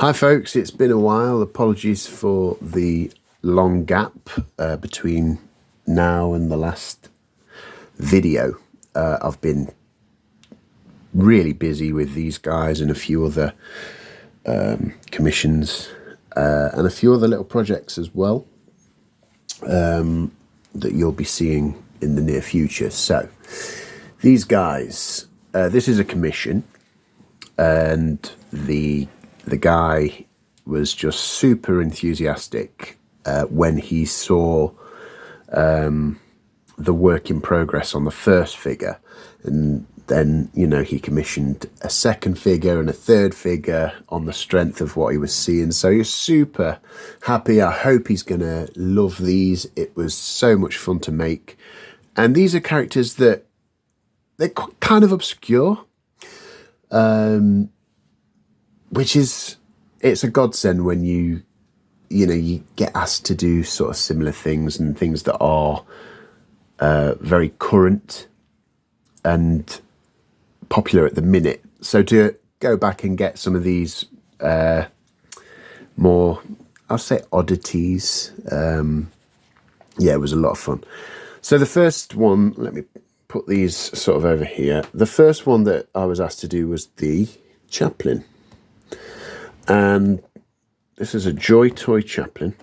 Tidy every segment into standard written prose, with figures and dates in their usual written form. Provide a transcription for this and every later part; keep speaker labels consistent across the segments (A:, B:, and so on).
A: Hi folks, it's been a while. Apologies for the long gap between now and the last video. I've been really busy with these guys and a few other commissions and a few other little projects as well that you'll be seeing in the near future. So these guys, this is a commission, and the guy was just super enthusiastic when he saw the work in progress on the first figure, and then, you know, he commissioned a second figure and a third figure on the strength of what he was seeing. So he was super happy. I hope he's gonna love these. It was so much fun to make, and these are characters that they're kind of obscure, which is, it's a godsend when you get asked to do sort of similar things and things that are very current and popular at the minute. So to go back and get some of these more, I'll say, oddities, yeah, it was a lot of fun. So the first one, let me put these sort of over here. The first one that I was asked to do was the chaplain. And this is a Joy Toy chaplain.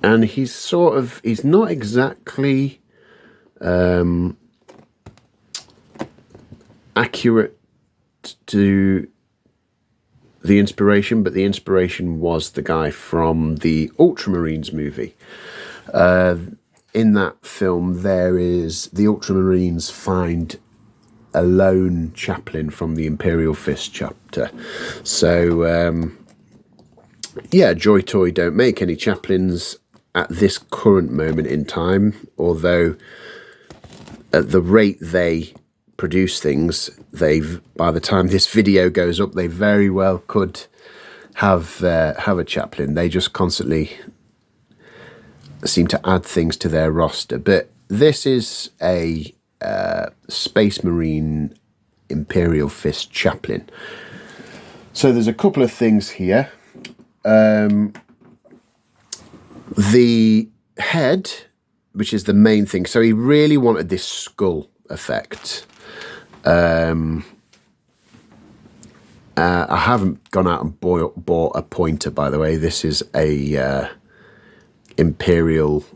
A: And he's not exactly accurate to the inspiration, but the inspiration was the guy from the Ultramarines movie. In that film, there is the Ultramarines find a lone chaplain from the Imperial Fists chapter. So, yeah, Joy Toy don't make any chaplains at this current moment in time, although at the rate they produce things, by the time this video goes up, they very well could have a chaplain. They just constantly seem to add things to their roster. But this is a Space Marine Imperial Fist chaplain. So there's a couple of things here. The head, which is the main thing. So he really wanted this skull effect. I haven't gone out and bought a pointer, by the way. This is a Imperial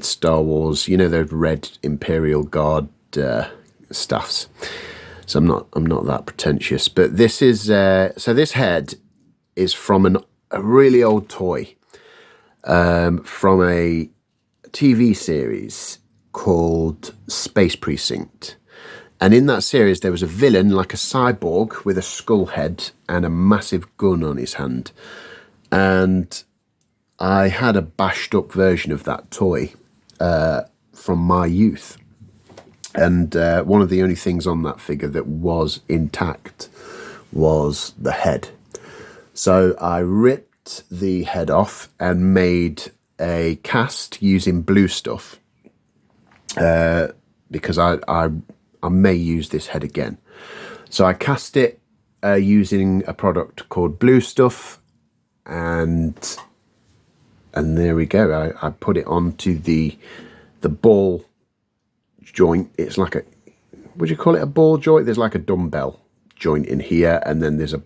A: Star Wars, you know, the red Imperial Guard stuffs. So I'm not that pretentious, but this is so this head is from a really old toy from a TV series called Space Precinct. And in that series, there was a villain, like a cyborg with a skull head and a massive gun on his hand. And I had a bashed up version of that toy from my youth. And one of the only things on that figure that was intact was the head. So I ripped the head off and made a cast using blue stuff, because I may use this head again. So I cast it using a product called Blue Stuff, and there we go. I put it onto the ball joint. It's like a, would you call it a ball joint? There's like a dumbbell joint in here, and then there's a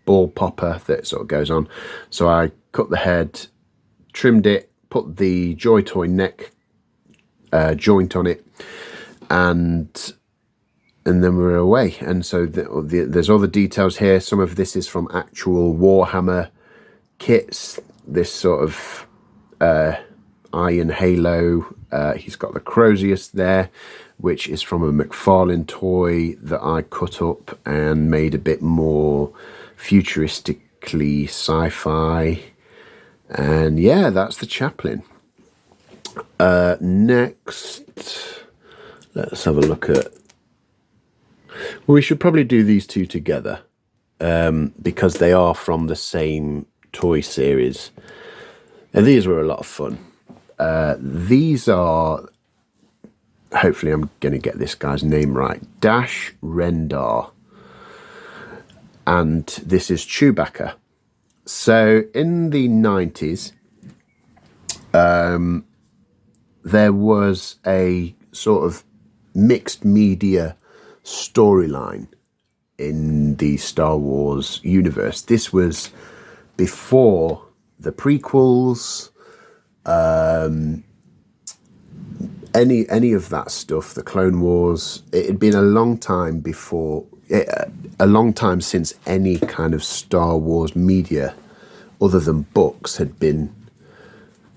A: ball popper that sort of goes on. So I cut the head, trimmed it, put the Joy Toy neck joint on it, and then we're away. And so there's all the details here. Some of this is from actual Warhammer kits. This sort of Iron Halo. He's got the Crozius there, which is from a McFarlane toy that I cut up and made a bit more futuristically sci-fi. And yeah, that's the chaplain. Next, let's have a look at, well, we should probably do these two together because they are from the same toy series, and these were a lot of fun. These are, hopefully I'm going to get this guy's name right, Dash Rendar. and this is Chewbacca. So in the 90s, there was a sort of mixed media storyline in the Star Wars universe. This was before the prequels, any of that stuff, the Clone Wars. It had been a long time before, a long time since any kind of Star Wars media other than books had been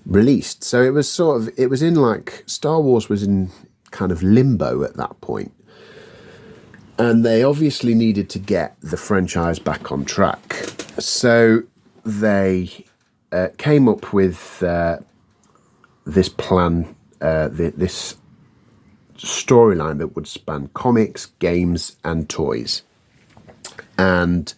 A: released. So it was sort of, it was in like, Star Wars was in kind of limbo at that point. And they obviously needed to get the franchise back on track. So they came up with this plan, this storyline that would span comics, games, and toys. And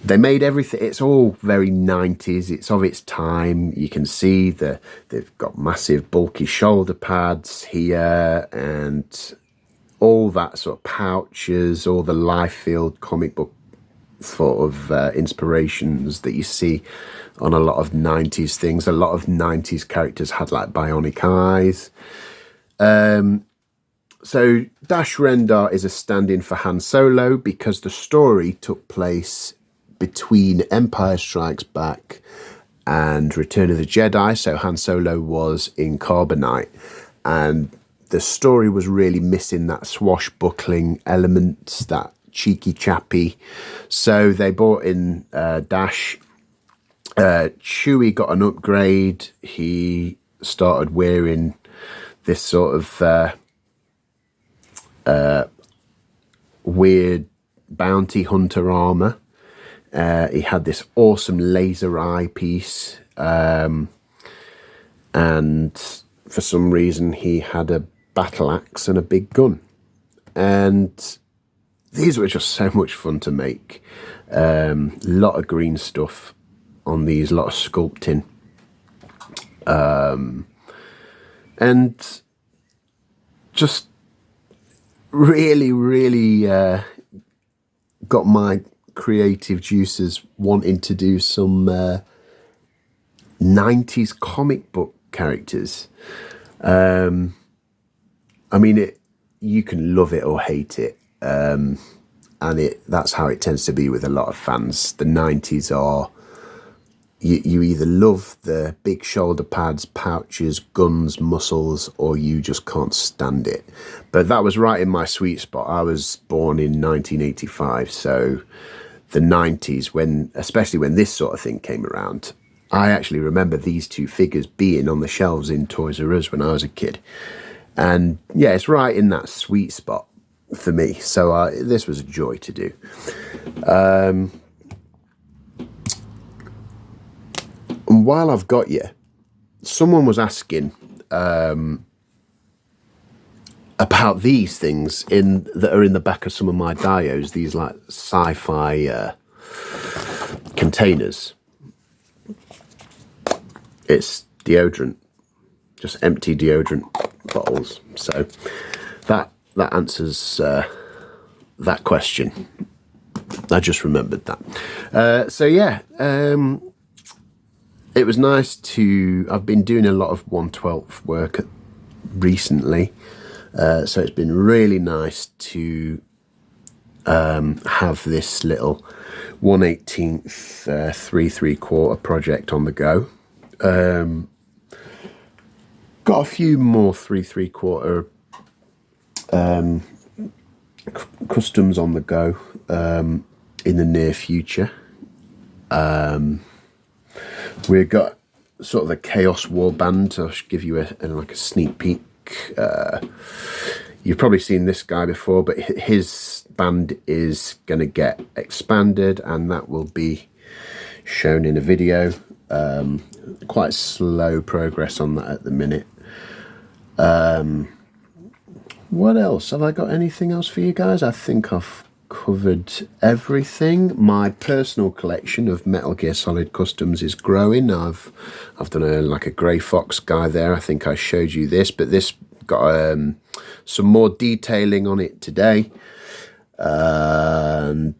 A: they made everything, it's all very 90s, it's of its time. You can see they've got massive bulky shoulder pads here and all that sort of pouches, all the Liefeld comic book sort of inspirations that you see on a lot of 90s things. A lot of 90s characters had like bionic eyes. So Dash Rendar is a stand-in for Han Solo because the story took place between Empire Strikes Back and Return of the Jedi. So Han Solo was in Carbonite, and the story was really missing that swashbuckling element, that cheeky chappy. So they brought in Dash. Chewie got an upgrade. He started wearing this sort of weird bounty hunter armor. He had this awesome laser eye piece, and for some reason he had a battle axe and a big gun. And these were just so much fun to make. A lot of green stuff on these, a lot of sculpting. And just really got my creative juices wanting to do some 90s comic book characters. I mean, you can love it or hate it, and that's how it tends to be with a lot of fans. The 90s are, you either love the big shoulder pads, pouches, guns, muscles, or you just can't stand it. But that was right in my sweet spot. I was born in 1985, so the 90s, especially when this sort of thing came around, I actually remember these two figures being on the shelves in Toys R Us when I was a kid. And yeah, it's right in that sweet spot for me. So this was a joy to do. And while I've got you, someone was asking about these things that are in the back of some of my dios, these like sci-fi containers. It's deodorant, just empty deodorant bottles. So that answers that question. I just remembered that. So yeah, it was nice I've been doing a lot of 1/12 work recently, so it's been really nice to have this little 1/18 3/3/4 project on the go. Got a few more 3/3/4 customs on the go in the near future. We've got sort of a Chaos Warband. I'll give you like a sneak peek. You've probably seen this guy before, but his band is going to get expanded, and that will be shown in a video. Quite slow progress on that at the minute. What else? Have I got anything else for you guys? I think I've covered everything. My personal collection of Metal Gear Solid customs is growing. I've done like a Grey Fox guy there. I think I showed you this, but this got some more detailing on it today. And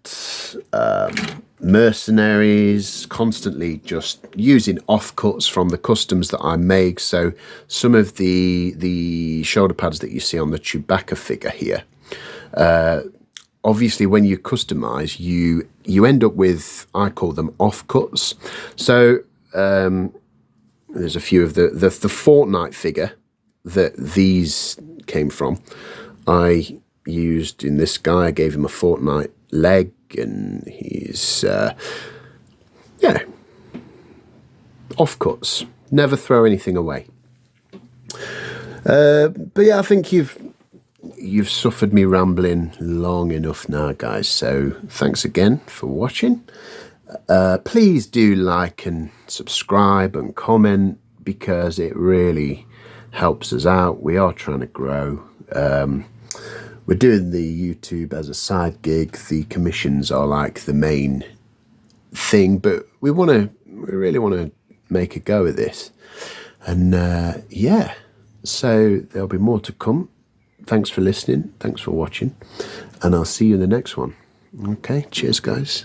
A: mercenaries, constantly just using offcuts from the customs that I make. So some of the shoulder pads that you see on the Chewbacca figure here, obviously when you customize, you end up with, I call them offcuts. So there's a few of the Fortnite figure that these came from. I used in this guy, I gave him a Fortnite leg, and he's yeah, offcuts. Never throw anything away. But yeah, I think you've suffered me rambling long enough now, guys. So thanks again for watching. Please do like and subscribe and comment, because it really helps us out. We are trying to grow. We're doing the YouTube as a side gig. The commissions are like the main thing, but we really want to make a go of this. And yeah, so there'll be more to come. Thanks for listening. Thanks for watching. And I'll see you in the next one. Okay, cheers, guys.